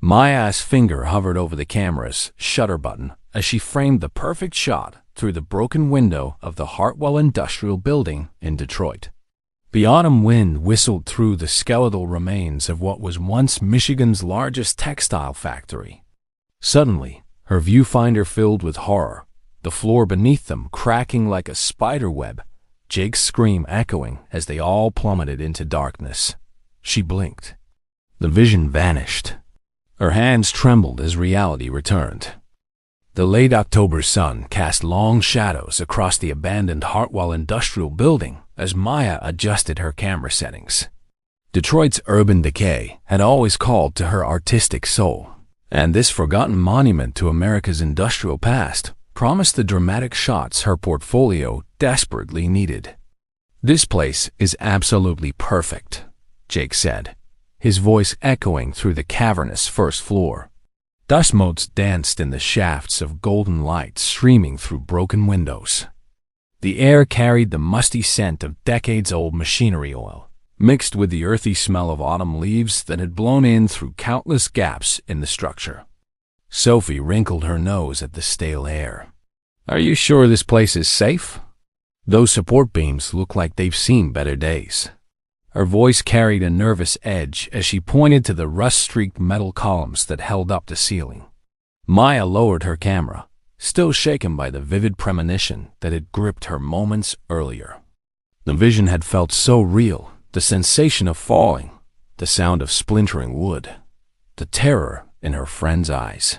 Maya's finger hovered over the camera's shutter button as she framed the perfect shot through the broken window of the Hartwell Industrial Building in Detroit. The autumn wind whistled through the skeletal remains of what was once Michigan's largest textile factory. Suddenly, her viewfinder filled with horror, the floor beneath them cracking like a spider web, Jake's scream echoing as they all plummeted into darkness. She blinked. The vision vanished. Her hands trembled as reality returned. The late October sun cast long shadows across the abandoned Hartwell Industrial Building as Maya adjusted her camera settings. Detroit's urban decay had always called to her artistic soul, and this forgotten monument to America's industrial past promised the dramatic shots her portfolio desperately needed. "This place is absolutely perfect," Jake said, his voice echoing through the cavernous first floor. Dust motes danced in the shafts of golden light streaming through broken windows. The air carried the musty scent of decades-old machinery oil, mixed with the earthy smell of autumn leaves that had blown in through countless gaps in the structure. Sophie wrinkled her nose at the stale air. "Are you sure this place is safe? Those support beams look like they've seen better days." Her voice carried a nervous edge as she pointed to the rust-streaked metal columns that held up the ceiling. Maya lowered her camera, still shaken by the vivid premonition that had gripped her moments earlier. The vision had felt so real, the sensation of falling, the sound of splintering wood, the terror in her friend's eyes.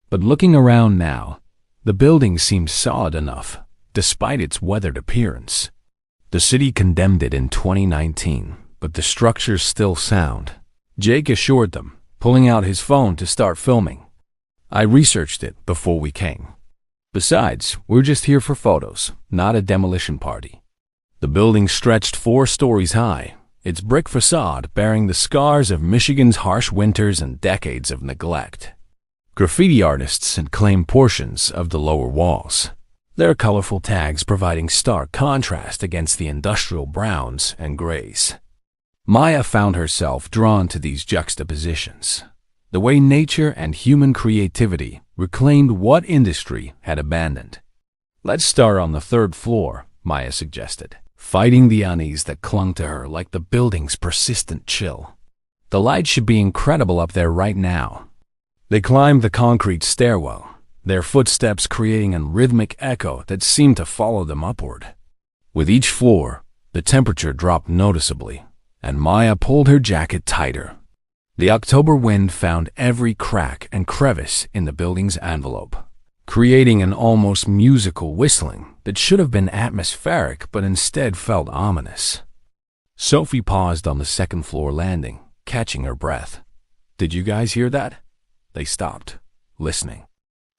But looking around now, the building seemed solid enough, despite its weathered appearance. The city condemned it in 2019, but the structure's still sound. Jake assured them, pulling out his phone to start filming. "I researched it before we came. Besides, we're just here for photos, not a demolition party." The building stretched 4 stories high, its brick facade bearing the scars of Michigan's harsh winters and decades of neglect. Graffiti artists had claimed portions of the lower walls, their colorful tags providing stark contrast against the industrial browns and grays. Maya found herself drawn to these juxtapositions, the way nature and human creativity reclaimed what industry had abandoned. "Let's start on the 3rd floor," Maya suggested, fighting the unease that clung to her like the building's persistent chill. "The light should be incredible up there right now." They climbed the concrete stairwell, their footsteps creating a rhythmic echo that seemed to follow them upward. With each floor, the temperature dropped noticeably, and Maya pulled her jacket tighter. The October wind found every crack and crevice in the building's envelope, creating an almost musical whistling that should have been atmospheric but instead felt ominous. Sophie paused on the 2nd floor landing, catching her breath. "Did you guys hear that?" They stopped, listening.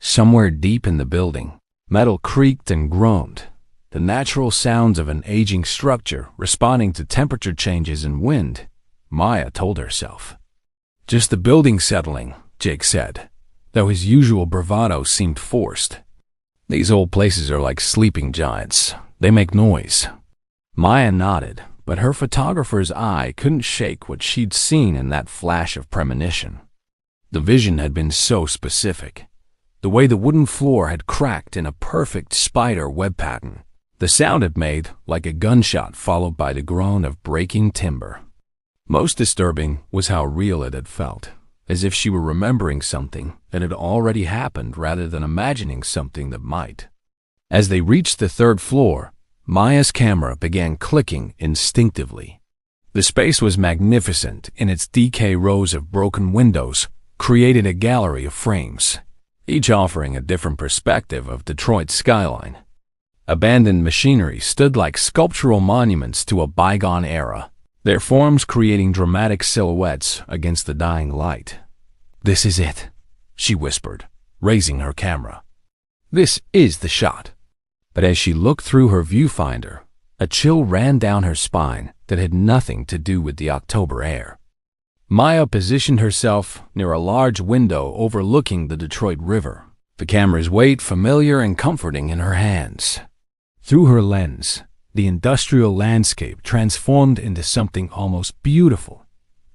Somewhere deep in the building, metal creaked and groaned, the natural sounds of an aging structure responding to temperature changes and wind, Maya told herself. "Just the building settling," Jake said, though his usual bravado seemed forced. "These old places are like sleeping giants. They make noise." Maya nodded, but her photographer's eye couldn't shake what she'd seen in that flash of premonition. The vision had been so specific. The way the wooden floor had cracked in a perfect spider web pattern. The sound it made like a gunshot followed by the groan of breaking timber. Most disturbing was how real it had felt, as if she were remembering something that had already happened rather than imagining something that might. As they reached the 3rd floor, Maya's camera began clicking instinctively. The space was magnificent in its decay. Rows of broken windows created a gallery of frames, each offering a different perspective of Detroit's skyline. Abandoned machinery stood like sculptural monuments to a bygone era, their forms creating dramatic silhouettes against the dying light. "This is it," she whispered, raising her camera. "This is the shot." But as she looked through her viewfinder, a chill ran down her spine that had nothing to do with the October air. Maya positioned herself near a large window overlooking the Detroit River, the camera's weight familiar and comforting in her hands. Through her lens, the industrial landscape transformed into something almost beautiful.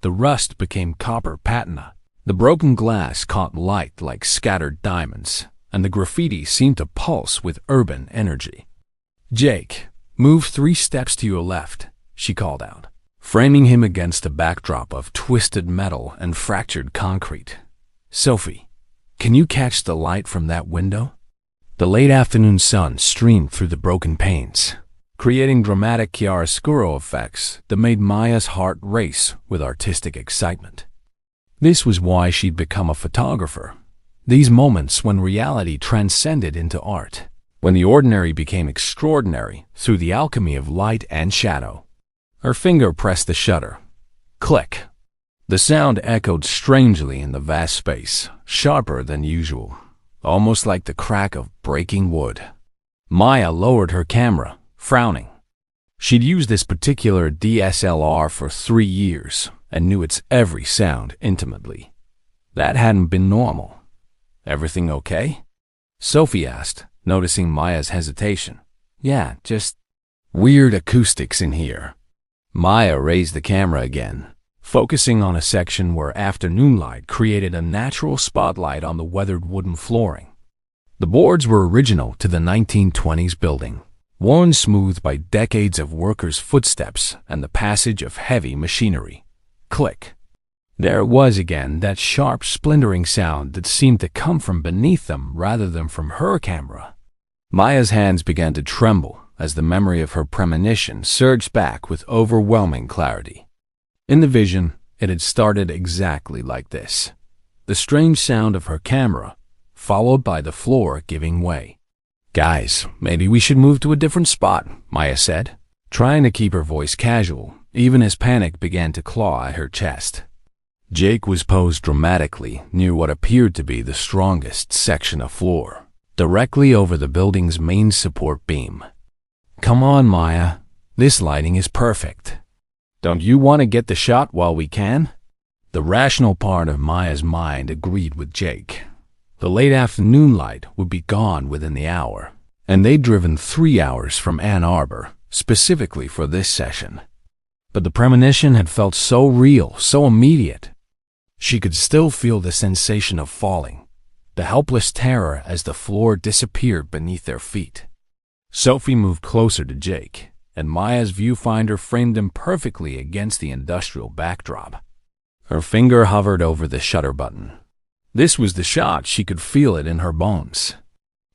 The rust became copper patina, The broken glass caught light like scattered diamonds, and the graffiti seemed to pulse with urban energy. "Jake, move 3 steps to your left," she called out, framing him against a backdrop of twisted metal and fractured concrete. "Sophie, can you catch the light from that window?" The late afternoon sun streamed through the broken panes, creating dramatic chiaroscuro effects that made Maya's heart race with artistic excitement. This was why she'd become a photographer. These moments when reality transcended into art, when the ordinary became extraordinary through the alchemy of light and shadow. Her finger pressed the shutter. Click. The sound echoed strangely in the vast space, sharper than usual, almost like the crack of breaking wood. Maya lowered her camera, frowning. She'd used this particular DSLR for 3 years and knew its every sound intimately. That hadn't been normal. "Everything okay?" Sophie asked, noticing Maya's hesitation. "Yeah, just weird acoustics in here." Maya raised the camera again, focusing on a section where afternoon light created a natural spotlight on the weathered wooden flooring. The boards were original to the 1920s building, worn smooth by decades of workers' footsteps and the passage of heavy machinery. Click. There it was again, that sharp, splintering sound that seemed to come from beneath them rather than from her camera. Maya's hands began to tremble as the memory of her premonition surged back with overwhelming clarity. In the vision, it had started exactly like this. The strange sound of her camera, followed by the floor giving way. "Guys, maybe we should move to a different spot," Maya said, trying to keep her voice casual, even as panic began to claw at her chest. Jake was posed dramatically near what appeared to be the strongest section of floor, directly over the building's main support beam. "Come on, Maya. This lighting is perfect. Don't you want to get the shot while we can?" The rational part of Maya's mind agreed with Jake. The late afternoon light would be gone within the hour, and they'd driven 3 hours from Ann Arbor specifically for this session. But the premonition had felt so real, so immediate. She could still feel the sensation of falling, the helpless terror as the floor disappeared beneath their feet. Sophie moved closer to Jake, and Maya's viewfinder framed him perfectly against the industrial backdrop. Her finger hovered over the shutter button. This was the shot. She could feel it in her bones.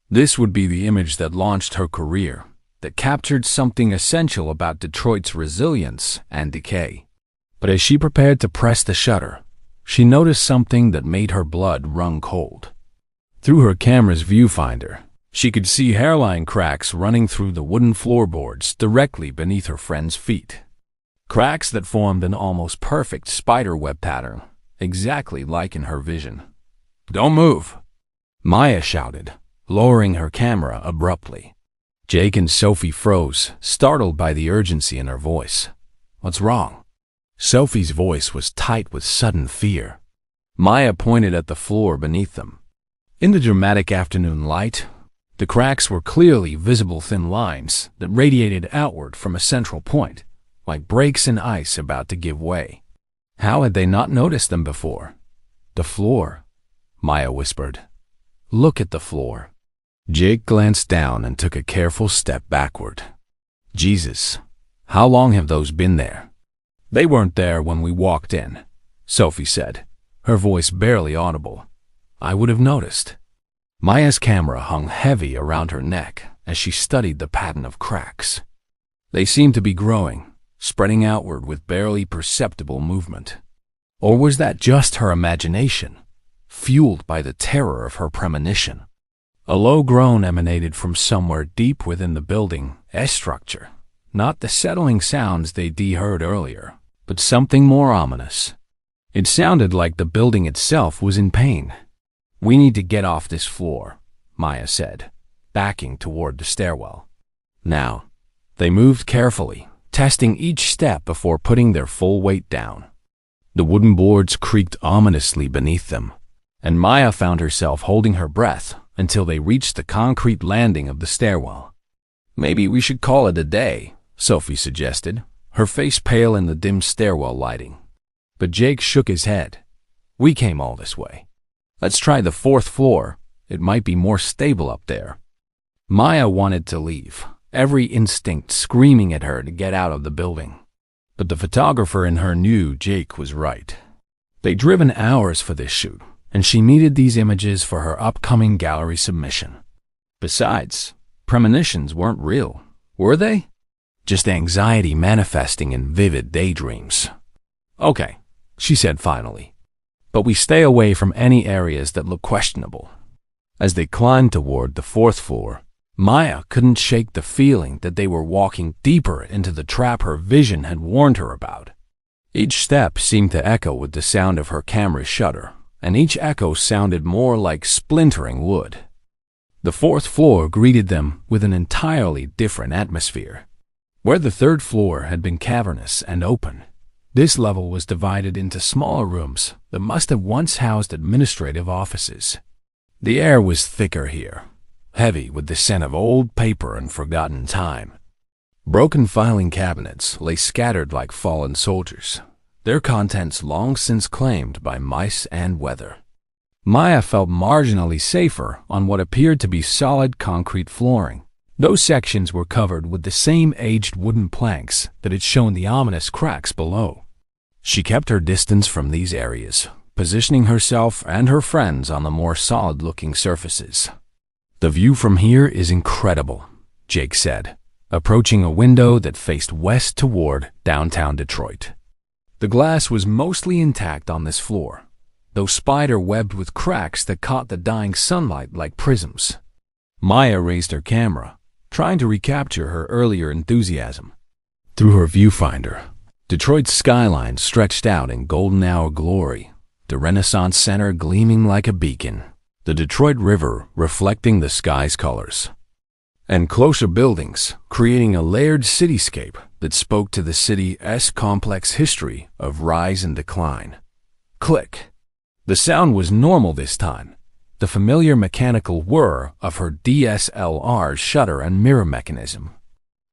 This would be the image that launched her career, that captured something essential about Detroit's resilience and decay. But as she prepared to press the shutter, she noticed something that made her blood run cold. Through her camera's viewfinder, she could see hairline cracks running through the wooden floorboards directly beneath her friend's feet. Cracks that formed an almost perfect spiderweb pattern, exactly like in her vision. "Don't move," Maya shouted, lowering her camera abruptly. Jake and Sophie froze, startled by the urgency in her voice. "What's wrong?" Sophie's voice was tight with sudden fear. Maya pointed at the floor beneath them. In the dramatic afternoon light, the cracks were clearly visible thin lines that radiated outward from a central point, like breaks in ice about to give way. How had they not noticed them before? "The floor," Maya whispered. "Look at the floor." Jake glanced down and took a careful step backward. "Jesus, how long have those been there?" "They weren't there when we walked in," Sophie said, her voice barely audible. "I would have noticed." Maya's camera hung heavy around her neck as she studied the pattern of cracks. They seemed to be growing, spreading outward with barely perceptible movement. Or was that just her imagination, fueled by the terror of her premonition? A low groan emanated from somewhere deep within the building S structure, not the settling sounds they'd heard earlier, but something more ominous. It sounded like the building itself was in pain. "We need to get off this floor," Maya said, backing toward the stairwell. Now, they moved carefully, testing each step before putting their full weight down. The wooden boards creaked ominously beneath them, and Maya found herself holding her breath until they reached the concrete landing of the stairwell. "Maybe we should call it a day," Sophie suggested, her face pale in the dim stairwell lighting. But Jake shook his head. We came all this way. Let's try the 4th floor. It might be more stable up there." Maya wanted to leave, every instinct screaming at her to get out of the building. But the photographer in her knew Jake was right. They'd driven hours for this shoot, and she needed these images for her upcoming gallery submission. Besides, premonitions weren't real, were they? Just anxiety manifesting in vivid daydreams. "Okay," she said finally, "but we stay away from any areas that look questionable." As they climbed toward the 4th floor, Maya couldn't shake the feeling that they were walking deeper into the trap her vision had warned her about. Each step seemed to echo with the sound of her camera's shutter, and each echo sounded more like splintering wood. The 4th floor greeted them with an entirely different atmosphere. Where the 3rd floor had been cavernous and open, this level was divided into smaller rooms that must have once housed administrative offices. The air was thicker here, heavy with the scent of old paper and forgotten time. Broken filing cabinets lay scattered like fallen soldiers, their contents long since claimed by mice and weather. Maya felt marginally safer on what appeared to be solid concrete flooring. Those sections were covered with the same aged wooden planks that had shown the ominous cracks below. She kept her distance from these areas, positioning herself and her friends on the more solid-looking surfaces. "The view from here is incredible," Jake said, approaching a window that faced west toward downtown Detroit. The glass was mostly intact on this floor, though spider-webbed with cracks that caught the dying sunlight like prisms. Maya raised her camera, trying to recapture her earlier enthusiasm. Through her viewfinder, Detroit's skyline stretched out in golden hour glory, the Renaissance Center gleaming like a beacon, the Detroit River reflecting the sky's colors, and closer buildings creating a layered cityscape that spoke to the city's complex history of rise and decline. Click. The sound was normal this time, the familiar mechanical whir of her DSLR's shutter and mirror mechanism.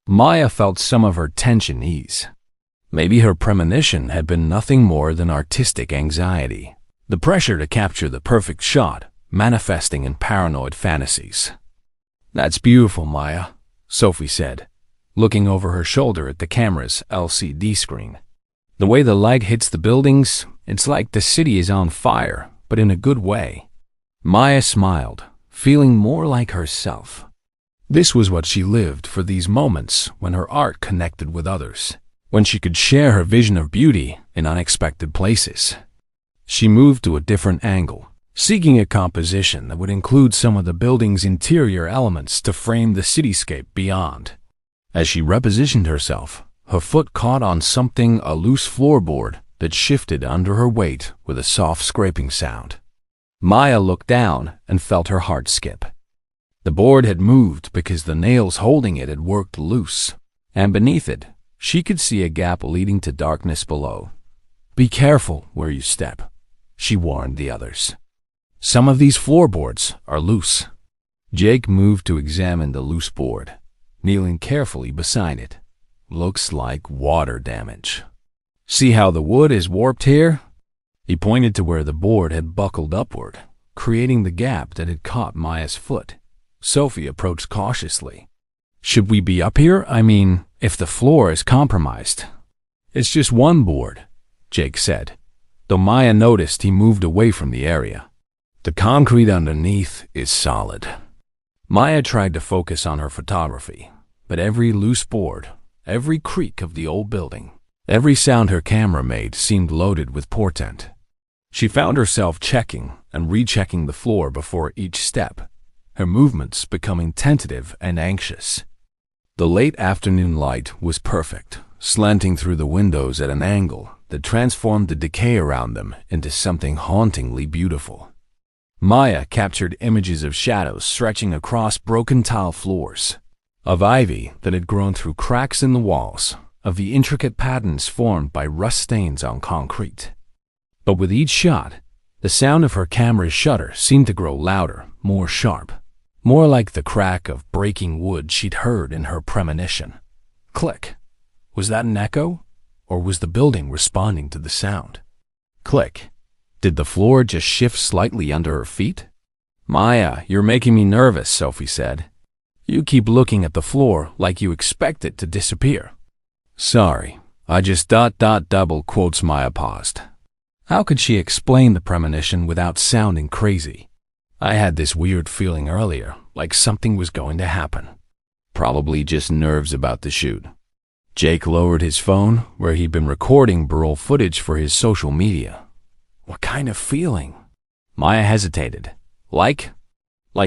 Maya felt some of her tension ease. Maybe her premonition had been nothing more than artistic anxiety, the pressure to capture the perfect shot, manifesting in paranoid fantasies. "That's beautiful, Maya," Sophie said, looking over her shoulder at the camera's LCD screen. "The way the light hits the buildings, it's like the city is on fire, but in a good way." Maya smiled, feeling more like herself. This was what she lived for, these moments when her art connected with others, when she could share her vision of beauty in unexpected places. She moved to a different angle, seeking a composition that would include some of the building's interior elements to frame the cityscape beyond. As she repositioned herself, her foot caught on something, a loose floorboard that shifted under her weight with a soft scraping sound. Maya looked down and felt her heart skip. The board had moved because the nails holding it had worked loose, and beneath it, she could see a gap leading to darkness below. "Be careful where you step," she warned the others. "Some of these floorboards are loose." Jake moved to examine the loose board, kneeling carefully beside it. "Looks like water damage. See how the wood is warped here?" He pointed to where the board had buckled upward, creating the gap that had caught Maya's foot. Sophie approached cautiously. "Should we be up here? I mean, if the floor is compromised." "It's just one board," Jake said, though Maya noticed he moved away from the area. "The concrete underneath is solid." Maya tried to focus on her photography, but every loose board, every creak of the old building, every sound her camera made seemed loaded with portent. She found herself checking and rechecking the floor before each step, her movements becoming tentative and anxious. The late afternoon light was perfect, slanting through the windows at an angle that transformed the decay around them into something hauntingly beautiful. Maya captured images of shadows stretching across broken tile floors, of ivy that had grown through cracks in the walls, of the intricate patterns formed by rust stains on concrete. But with each shot, the sound of her camera's shutter seemed to grow louder, more sharp, more like the crack of breaking wood she'd heard in her premonition. Click. Was that an echo? Or was the building responding to the sound? Click. Did the floor just shift slightly under her feet? "Maya, you're making me nervous," Sophie said. "You keep looking at the floor like you expect it to disappear." "Sorry, I just double quotes." Maya paused. How could she explain the premonition without sounding crazy? "I had this weird feeling earlier, like something was going to happen." "Probably just nerves about the shoot." Jake lowered his phone, where he'd been recording B-roll footage for his social media. "What kind of feeling?" Maya hesitated. Like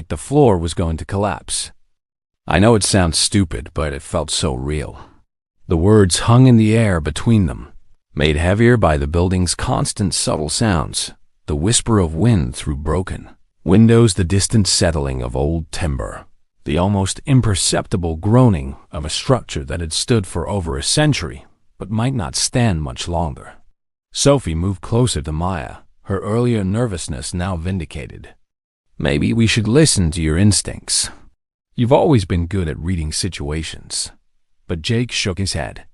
the floor was going to collapse. "I know it sounds stupid, but it felt so real." The words hung in the air between them, made heavier by the building's constant subtle sounds, the whisper of wind through broken windows, the distant settling of old timber, the almost imperceptible groaning of a structure that had stood for over a century, but might not stand much longer. Sophie moved closer to Maya, her earlier nervousness now vindicated. "Maybe we should listen to your instincts. You've always been good at reading situations." But Jake shook his head.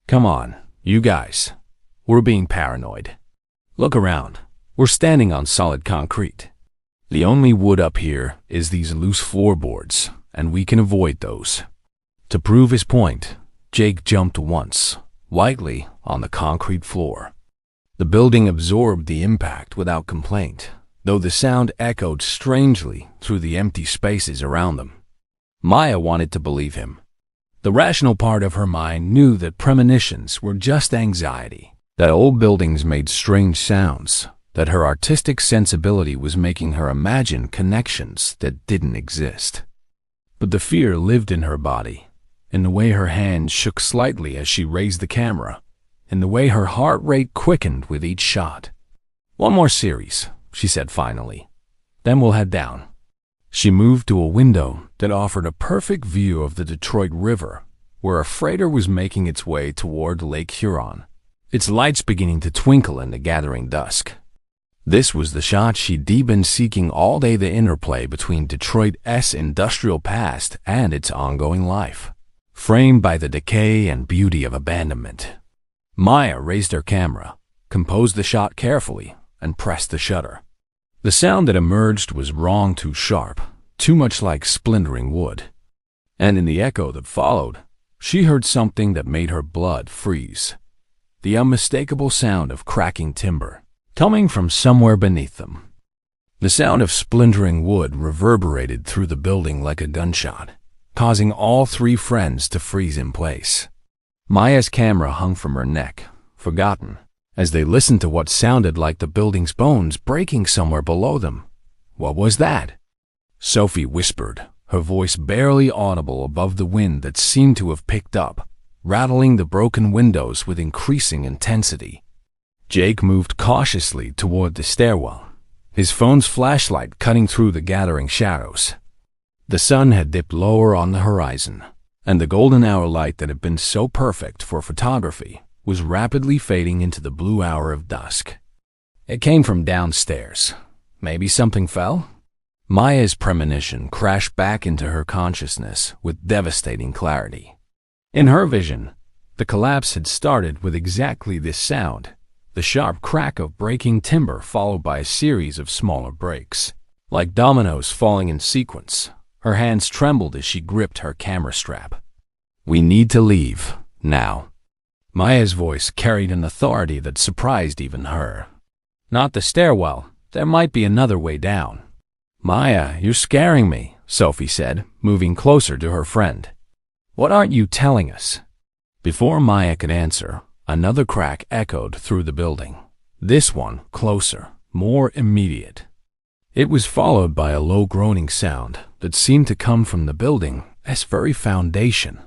"Come on, you guys. We're being paranoid. Look around. We're standing on solid concrete. The only wood up here is these loose floorboards, and we can avoid those." To prove his point, Jake jumped once, lightly, on the concrete floor. The building absorbed the impact without complaint, though the sound echoed strangely through the empty spaces around them. Maya wanted to believe him. The rational part of her mind knew that premonitions were just anxiety, that old buildings made strange sounds, that her artistic sensibility was making her imagine connections that didn't exist. But the fear lived in her body, in the way her hands shook slightly as she raised the camera, in the way her heart rate quickened with each shot. "One more series," she said finally. "Then we'll head down." She moved to a window that offered a perfect view of the Detroit River, where a freighter was making its way toward Lake Huron, its lights beginning to twinkle in the gathering dusk. This was the shot she'd been seeking all day, the interplay between Detroit's industrial past and its ongoing life, framed by the decay and beauty of abandonment. Maya raised her camera, composed the shot carefully, and pressed the shutter. The sound that emerged was wrong, too sharp, too much like splintering wood. And in the echo that followed, she heard something that made her blood freeze. The unmistakable sound of cracking timber, coming from somewhere beneath them. The sound of splintering wood reverberated through the building like a gunshot, causing all three friends to freeze in place. Maya's camera hung from her neck, forgotten, as they listened to what sounded like the building's bones breaking somewhere below them. "What was that?" Sophie whispered, her voice barely audible above the wind that seemed to have picked up, rattling the broken windows with increasing intensity. Jake moved cautiously toward the stairwell, his phone's flashlight cutting through the gathering shadows. The sun had dipped lower on the horizon, and the golden hour light that had been so perfect for photography was rapidly fading into the blue hour of dusk. It came from downstairs. Maybe something fell? Maya's premonition crashed back into her consciousness with devastating clarity. In her vision, the collapse had started with exactly this sound, the sharp crack of breaking timber followed by a series of smaller breaks, like dominoes falling in sequence. Her hands trembled as she gripped her camera strap. "We need to leave, now." Maya's voice carried an authority that surprised even her. "Not the stairwell. There might be another way down." "Maya, you're scaring me," Sophie said, moving closer to her friend. "What aren't you telling us?" Before Maya could answer, another crack echoed through the building. This one closer, more immediate. It was followed by a low groaning sound that seemed to come from the building's very foundation,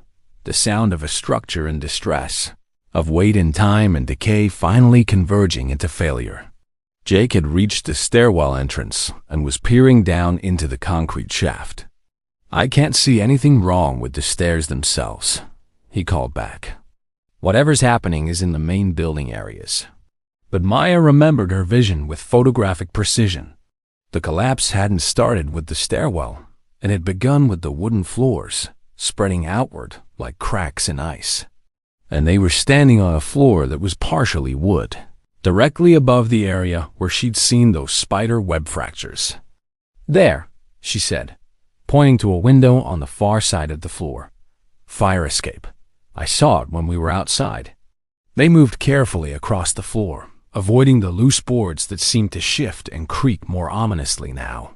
the sound of a structure in distress, of weight and time and decay finally converging into failure. Jake had reached the stairwell entrance and was peering down into the concrete shaft. "I can't see anything wrong with the stairs themselves," he called back. "Whatever's happening is in the main building areas." But Maya remembered her vision with photographic precision. The collapse hadn't started with the stairwell. It had begun with the wooden floors, spreading outward like cracks in ice. And they were standing on a floor that was partially wood, directly above the area where she'd seen those spider web fractures. "There," she said, pointing to a window on the far side of the floor. "Fire escape. I saw it when we were outside." They moved carefully across the floor, avoiding the loose boards that seemed to shift and creak more ominously now.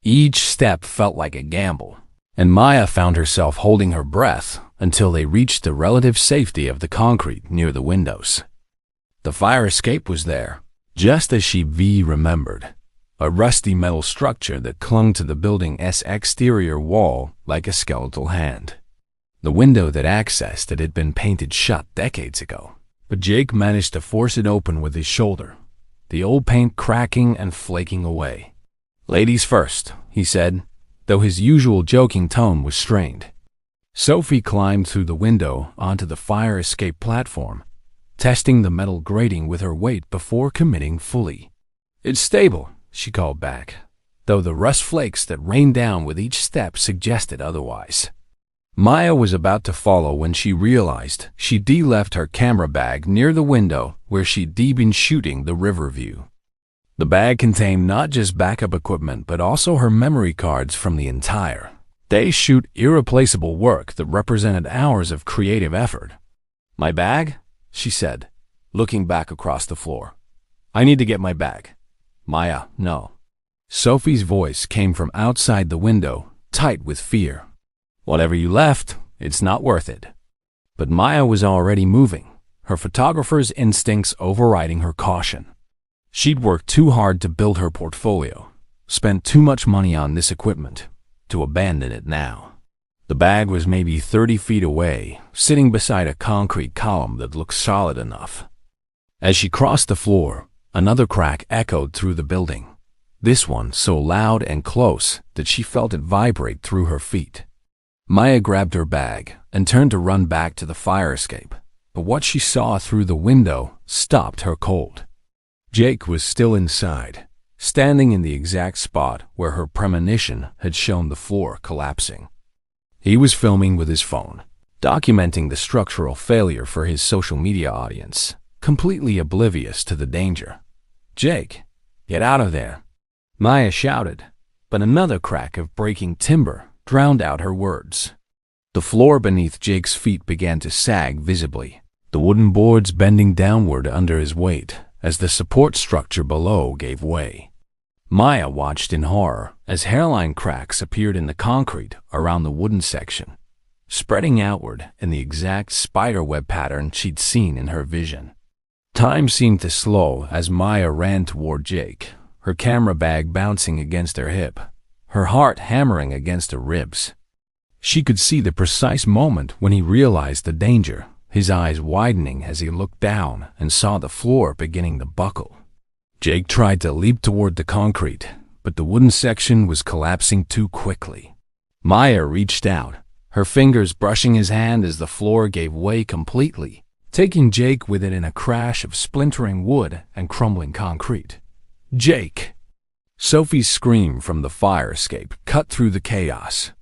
Each step felt like a gamble, and Maya found herself holding her breath until they reached the relative safety of the concrete near the windows. The fire escape was there, just as she remembered, a rusty metal structure that clung to the building's exterior wall like a skeletal hand. The window that accessed it had been painted shut decades ago, but Jake managed to force it open with his shoulder, the old paint cracking and flaking away. "Ladies first," he said, though his usual joking tone was strained. Sophie climbed through the window onto the fire escape platform, testing the metal grating with her weight before committing fully. "It's stable," she called back, though the rust flakes that rained down with each step suggested otherwise. Maya was about to follow when she realized she'd left her camera bag near the window where she'd been shooting the river view. The bag contained not just backup equipment but also her memory cards from the entire day's shoot, irreplaceable work that represented hours of creative effort. "My bag?" she said, looking back across the floor. "I need to get my bag." "Maya, no." Sophie's voice came from outside the window, tight with fear. "Whatever you left, it's not worth it." But Maya was already moving, her photographer's instincts overriding her caution. She'd worked too hard to build her portfolio, spent too much money on this equipment, to abandon it now. The bag was maybe 30 feet away, sitting beside a concrete column that looked solid enough. As she crossed the floor, another crack echoed through the building, this one so loud and close that she felt it vibrate through her feet. Maya grabbed her bag and turned to run back to the fire escape, but what she saw through the window stopped her cold. Jake was still inside, standing in the exact spot where her premonition had shown the floor collapsing. He was filming with his phone, documenting the structural failure for his social media audience, completely oblivious to the danger. "Jake, get out of there," Maya shouted, but another crack of breaking timber drowned out her words. The floor beneath Jake's feet began to sag visibly, the wooden boards bending downward under his weight as the support structure below gave way. Maya watched in horror as hairline cracks appeared in the concrete around the wooden section, spreading outward in the exact spiderweb pattern she'd seen in her vision. Time seemed to slow as Maya ran toward Jake, her camera bag bouncing against her hip, her heart hammering against her ribs. She could see the precise moment when he realized the danger, his eyes widening as he looked down and saw the floor beginning to buckle. Jake tried to leap toward the concrete, but the wooden section was collapsing too quickly. Maya reached out, her fingers brushing his hand as the floor gave way completely, taking Jake with it in a crash of splintering wood and crumbling concrete. "Jake!" Sophie's scream from the fire escape cut through the chaos.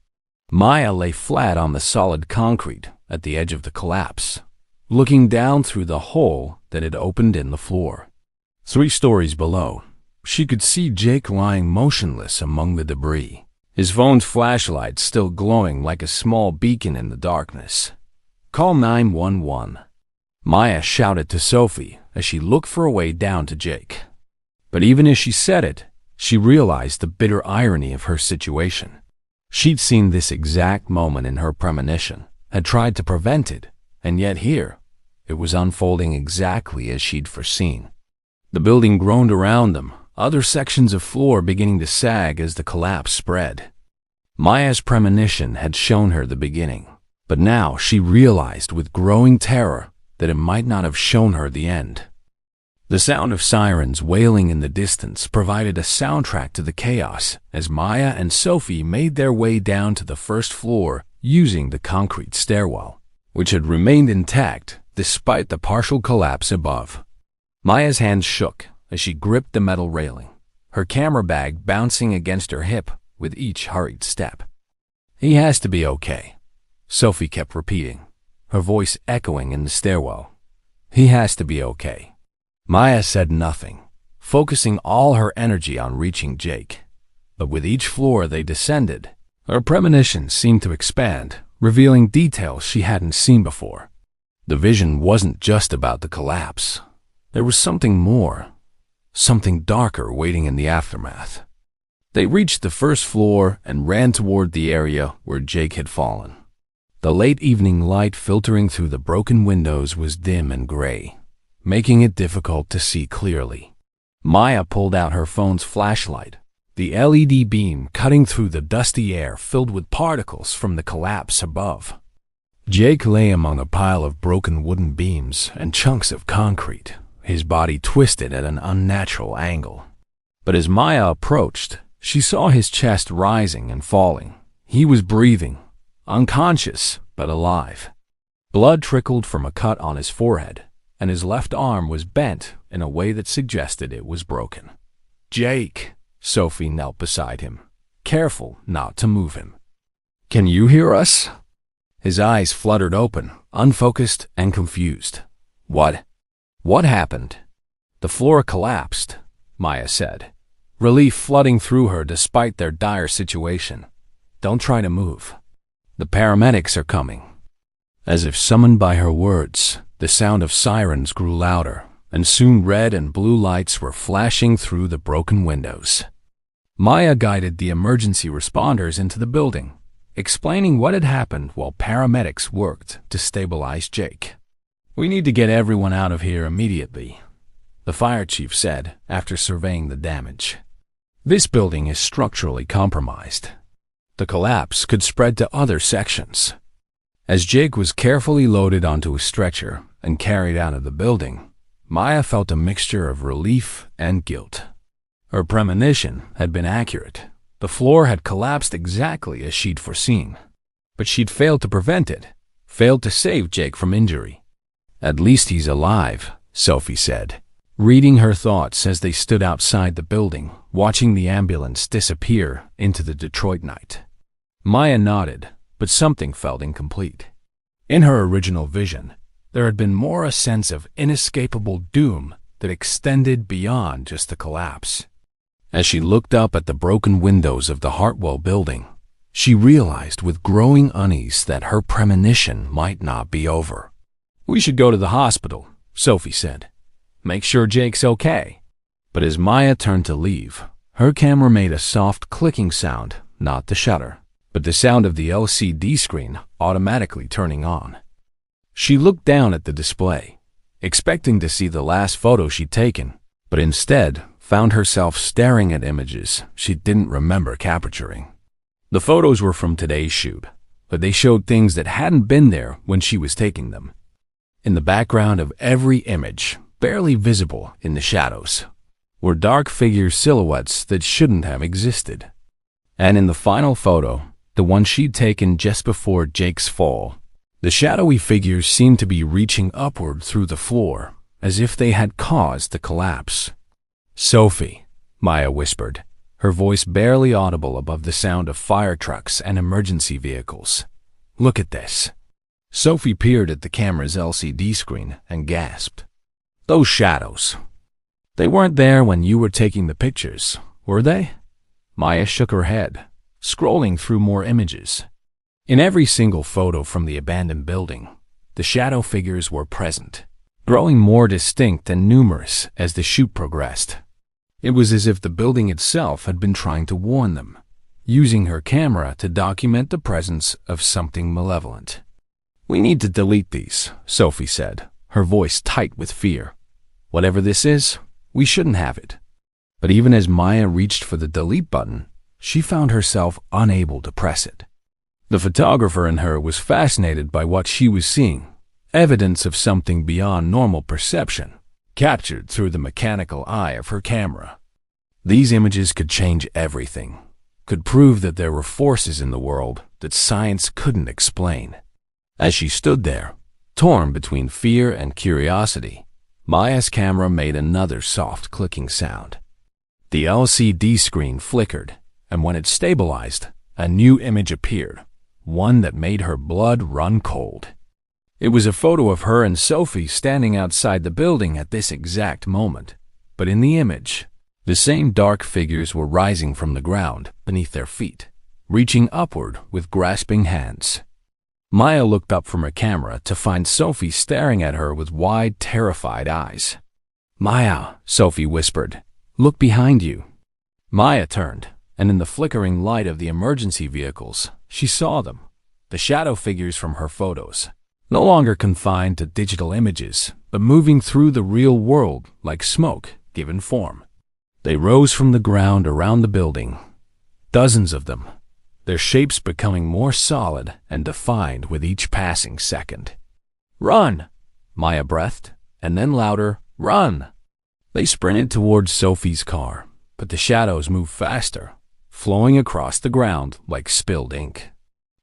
Maya lay flat on the solid concrete at the edge of the collapse, looking down through the hole that had opened in the floor. 3 stories below, she could see Jake lying motionless among the debris, his phone's flashlight still glowing like a small beacon in the darkness. "Call 911. Maya shouted to Sophie as she looked for a way down to Jake. But even as she said it, she realized the bitter irony of her situation. She'd seen this exact moment in her premonition, had tried to prevent it, and yet here, it was unfolding exactly as she'd foreseen. The building groaned around them, other sections of floor beginning to sag as the collapse spread. Maya's premonition had shown her the beginning, but now she realized with growing terror that it might not have shown her the end. The sound of sirens wailing in the distance provided a soundtrack to the chaos as Maya and Sophie made their way down to the first floor using the concrete stairwell, which had remained intact despite the partial collapse above. Maya's hands shook as she gripped the metal railing, her camera bag bouncing against her hip with each hurried step. "He has to be okay," Sophie kept repeating, her voice echoing in the stairwell. "He has to be okay." Maya said nothing, focusing all her energy on reaching Jake. But with each floor they descended, her premonition seemed to expand, revealing details she hadn't seen before. The vision wasn't just about the collapse. There was something more, something darker waiting in the aftermath. They reached the first floor and ran toward the area where Jake had fallen. The late evening light filtering through the broken windows was dim and gray, making it difficult to see clearly. Maya pulled out her phone's flashlight, the LED beam cutting through the dusty air filled with particles from the collapse above. Jake lay among a pile of broken wooden beams and chunks of concrete, his body twisted at an unnatural angle. But as Maya approached, she saw his chest rising and falling. He was breathing, unconscious but alive. Blood trickled from a cut on his forehead, and his left arm was bent in a way that suggested it was broken. "Jake," Sophie knelt beside him, careful not to move him. "Can you hear us?" His eyes fluttered open, unfocused and confused. What happened?" "The floor collapsed," Maya said, relief flooding through her despite their dire situation. "Don't try to move. The paramedics are coming." As if summoned by her words, the sound of sirens grew louder, and soon red and blue lights were flashing through the broken windows. Maya guided the emergency responders into the building, explaining what had happened while paramedics worked to stabilize Jake. "We need to get everyone out of here immediately," the fire chief said after surveying the damage. "This building is structurally compromised. The collapse could spread to other sections." As Jake was carefully loaded onto a stretcher and carried out of the building, Maya felt a mixture of relief and guilt. Her premonition had been accurate. The floor had collapsed exactly as she'd foreseen. But she'd failed to prevent it, failed to save Jake from injury. "At least he's alive," Sophie said, reading her thoughts as they stood outside the building, watching the ambulance disappear into the Detroit night. Maya nodded, but something felt incomplete. In her original vision, there had been more a sense of inescapable doom that extended beyond just the collapse. As she looked up at the broken windows of the Hartwell building, she realized with growing unease that her premonition might not be over. "We should go to the hospital," Sophie said. "Make sure Jake's okay." But as Maya turned to leave, her camera made a soft clicking sound, not the shutter, but the sound of the LCD screen automatically turning on. She looked down at the display, expecting to see the last photo she'd taken, but instead found herself staring at images she didn't remember capturing. The photos were from today's shoot, but they showed things that hadn't been there when she was taking them. In the background of every image, barely visible in the shadows, were dark figure silhouettes that shouldn't have existed. And in the final photo, the one she'd taken just before Jake's fall, the shadowy figures seemed to be reaching upward through the floor, as if they had caused the collapse. "Sophie," Maya whispered, her voice barely audible above the sound of fire trucks and emergency vehicles. "Look at this." Sophie peered at the camera's LCD screen and gasped. "Those shadows. They weren't there when you were taking the pictures, were they?" Maya shook her head, scrolling through more images. In every single photo from the abandoned building, the shadow figures were present, growing more distinct and numerous as the shoot progressed. It was as if the building itself had been trying to warn them, using her camera to document the presence of something malevolent. "We need to delete these," Sophie said, her voice tight with fear. "Whatever this is, we shouldn't have it." But even as Maya reached for the delete button, she found herself unable to press it. The photographer in her was fascinated by what she was seeing, evidence of something beyond normal perception, captured through the mechanical eye of her camera. These images could change everything, could prove that there were forces in the world that science couldn't explain. As she stood there, torn between fear and curiosity, Maya's camera made another soft clicking sound. The LCD screen flickered, and when it stabilized, a new image appeared, one that made her blood run cold. It was a photo of her and Sophie standing outside the building at this exact moment. But in the image, the same dark figures were rising from the ground beneath their feet, reaching upward with grasping hands. Maya looked up from her camera to find Sophie staring at her with wide, terrified eyes. "Maya," Sophie whispered, "look behind you." Maya turned, and in the flickering light of the emergency vehicles, she saw them, the shadow figures from her photos, no longer confined to digital images, but moving through the real world like smoke given form. They rose from the ground around the building, dozens of them, their shapes becoming more solid and defined with each passing second. "Run!" Maya breathed, and then louder, "Run!" They sprinted towards Sophie's car, but the shadows moved faster, flowing across the ground like spilled ink.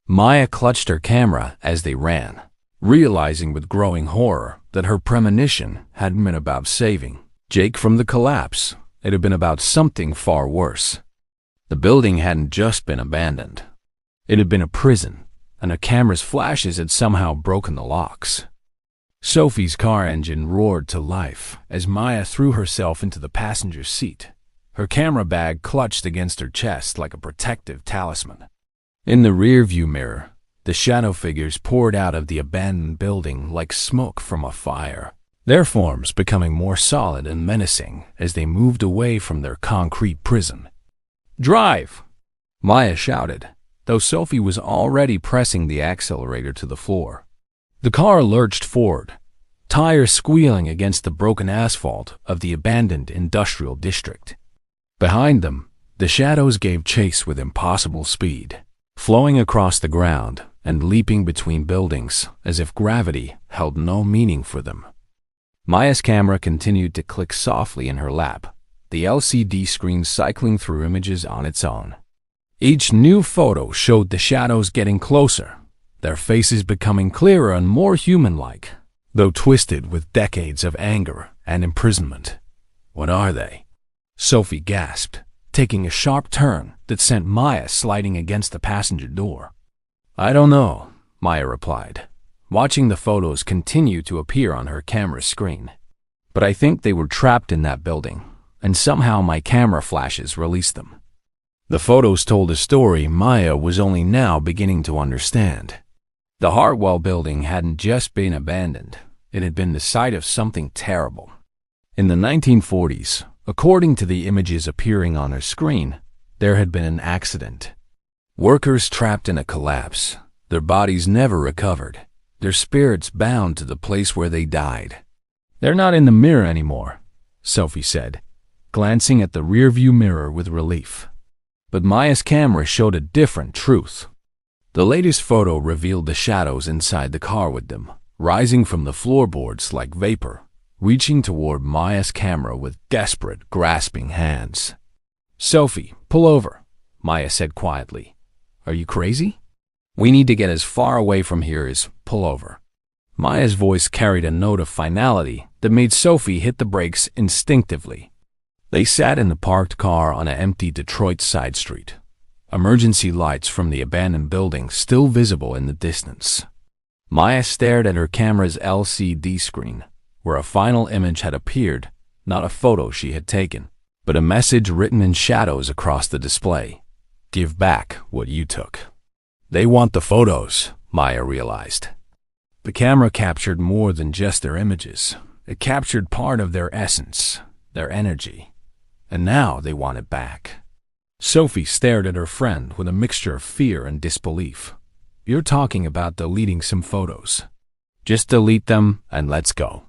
Maya clutched her camera as they ran, realizing with growing horror that her premonition hadn't been about saving Jake from the collapse. It had been about something far worse. The building hadn't just been abandoned. It had been a prison, and her camera's flashes had somehow broken the locks. Sophie's car engine roared to life as Maya threw herself into the passenger seat, her camera bag clutched against her chest like a protective talisman. In the rearview mirror, the shadow figures poured out of the abandoned building like smoke from a fire, their forms becoming more solid and menacing as they moved away from their concrete prison. "Drive!" Maya shouted, though Sophie was already pressing the accelerator to the floor. The car lurched forward, tires squealing against the broken asphalt of the abandoned industrial district. Behind them, the shadows gave chase with impossible speed, flowing across the ground and leaping between buildings as if gravity held no meaning for them. Maya's camera continued to click softly in her lap, the LCD screen cycling through images on its own. Each new photo showed the shadows getting closer, their faces becoming clearer and more human-like, though twisted with decades of anger and imprisonment. "What are they?" Sophie gasped, taking a sharp turn that sent Maya sliding against the passenger door. "I don't know," Maya replied, watching the photos continue to appear on her camera screen. "But I think they were trapped in that building, and somehow my camera flashes released them." The photos told a story Maya was only now beginning to understand. The Hartwell building hadn't just been abandoned, it had been the site of something terrible. In the 1940s, according to the images appearing on her screen, there had been an accident. Workers trapped in a collapse, their bodies never recovered, their spirits bound to the place where they died. "They're not in the mirror anymore," Sophie said, glancing at the rearview mirror with relief. But Maya's camera showed a different truth. The latest photo revealed the shadows inside the car with them, rising from the floorboards like vapor, reaching toward Maya's camera with desperate, grasping hands. "Sophie, pull over," Maya said quietly. "Are you crazy? We need to get as far away from here as pull over." Maya's voice carried a note of finality that made Sophie hit the brakes instinctively. They sat in the parked car on an empty Detroit side street, emergency lights from the abandoned building still visible in the distance. Maya stared at her camera's LCD screen, where a final image had appeared, not a photo she had taken, but a message written in shadows across the display. "Give back what you took." They want the photos, Maya realized. The camera captured more than just their images. It captured part of their essence, their energy. And now they want it back. Sophie stared at her friend with a mixture of fear and disbelief. "You're talking about deleting some photos. Just delete them and let's go."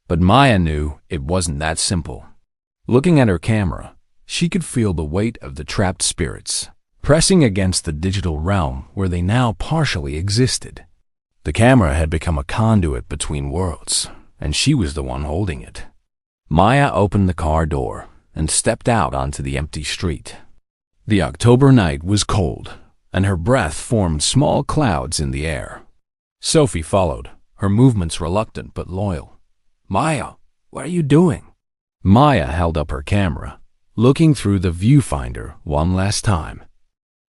But Maya knew it wasn't that simple. Looking at her camera, she could feel the weight of the trapped spirits, pressing against the digital realm where they now partially existed. The camera had become a conduit between worlds, and she was the one holding it. Maya opened the car door and stepped out onto the empty street. The October night was cold, and her breath formed small clouds in the air. Sophie followed, her movements reluctant but loyal. "Maya, what are you doing?" Maya held up her camera, looking through the viewfinder one last time.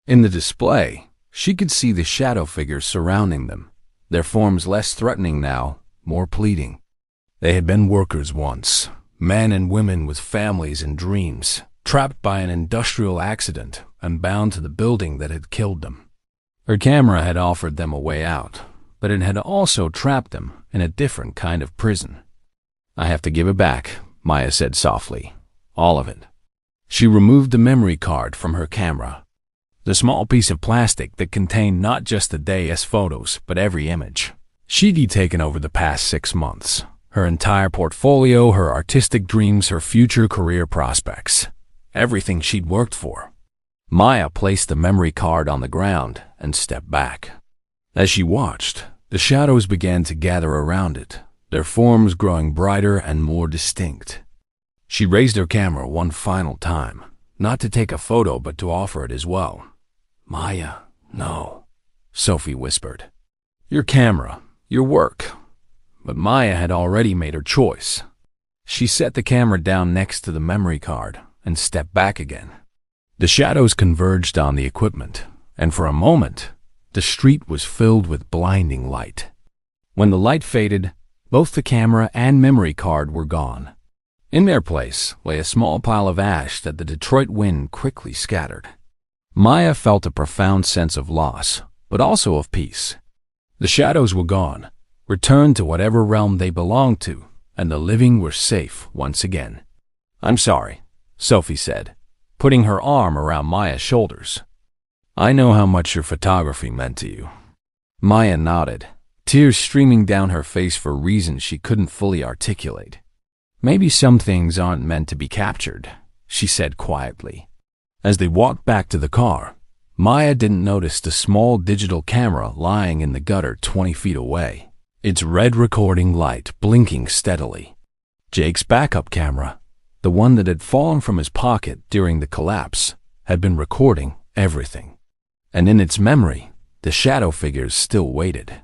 In the display, she could see the shadow figures surrounding them, their forms less threatening now, more pleading. They had been workers once, men and women with families and dreams, trapped by an industrial accident and bound to the building that had killed them. Her camera had offered them a way out, but it had also trapped them in a different kind of prison. "I have to give it back," Maya said softly. "All of it." She removed the memory card from her camera, the small piece of plastic that contained not just the day's photos, but every image she'd taken over the past 6 months. Her entire portfolio, her artistic dreams, her future career prospects. Everything she'd worked for. Maya placed the memory card on the ground and stepped back. As she watched, the shadows began to gather around it, their forms growing brighter and more distinct. She raised her camera one final time, not to take a photo but to offer it as well. "Maya, no," Sophie whispered. "Your camera, your work." But Maya had already made her choice. She set the camera down next to the memory card and stepped back again. The shadows converged on the equipment, and for a moment, the street was filled with blinding light. When the light faded, both the camera and memory card were gone. In their place lay a small pile of ash that the Detroit wind quickly scattered. Maya felt a profound sense of loss, but also of peace. The shadows were gone, returned to whatever realm they belonged to, and the living were safe once again. "I'm sorry," Sophie said, putting her arm around Maya's shoulders. "I know how much your photography meant to you." Maya nodded, tears streaming down her face for reasons she couldn't fully articulate. "Maybe some things aren't meant to be captured," she said quietly. As they walked back to the car, Maya didn't notice the small digital camera lying in the gutter 20 feet away, its red recording light blinking steadily. Jake's backup camera, the one that had fallen from his pocket during the collapse, had been recording everything. And in its memory, the shadow figures still waited.